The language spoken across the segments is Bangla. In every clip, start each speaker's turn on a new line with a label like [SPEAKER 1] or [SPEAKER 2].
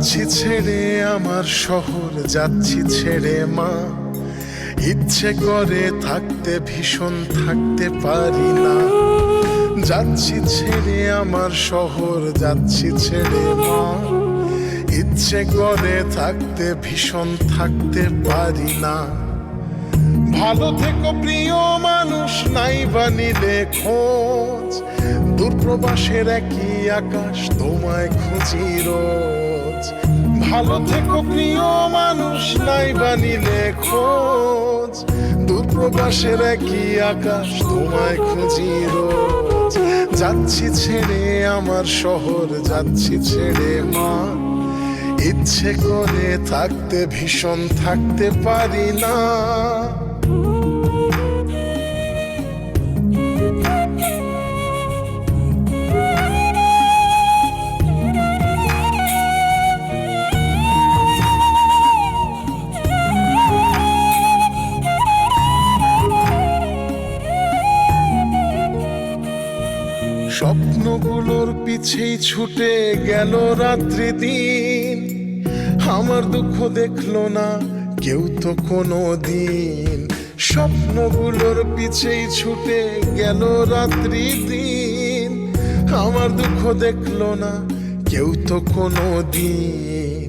[SPEAKER 1] যাচ্ছি ছেড়ে আমার শহর, যাচ্ছি ছেড়ে মা। ইচ্ছে করে থাকতে ভীষণ, থাকতে পারি না। যাচ্ছি ছেড়ে আমার শহর, যাচ্ছি ছেড়ে মা। ইচ্ছে করে থাকতে ভীষণ, থাকতে পারি না। ভালো থেকো প্রিয় মানুষ, নাই বা নিলে খোঁজ। দূরপ্রবাসের একই আকাশ, তোমায় খুঁজি রোজ। ভালো থেকো প্রিয় মানুষ, নাই বা নিলে খোঁজ। দূরপ্রবাসের একই আকাশ, তোমায় খুঁজি রোজ। যাচ্ছি ছেড়ে আমার শহর, যাচ্ছি ছেড়ে মা। ইচ্ছে করে থাকতে ভীষণ, থাকতে পারি না। স্বপ্নগুলোর পিছেই ছুটে গেল রাত্রি দিন। আমার দুঃখ দেখলো না কেউ তো কোনো দিন। স্বপ্নগুলোর পিছেই ছুটে গেল রাত্রি দিন। আমার দুঃখ দেখলো না কেউ তো কোনো দিন।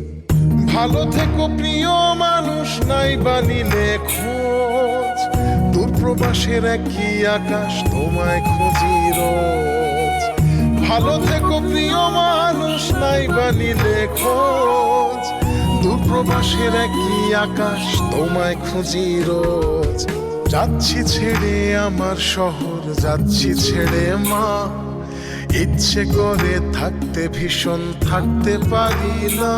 [SPEAKER 1] ভালো থেকো প্রিয় মানুষ, নাই বা নিলে খোঁজ। দূরপ্রবাসের একই আকাশ, তোমায় খুঁজি রোজ। ভালো থেকো প্রিয় মানুষ, নাই বা নিলে খোঁজ। দূরপ্রবাসের একই আকাশ, তোমায় খুঁজি রোজ। যাচ্ছি ছেড়ে আমার শহর, যাচ্ছি ছেড়ে মা। ইচ্ছে করে থাকতে ভীষণ, থাকতে পারি না।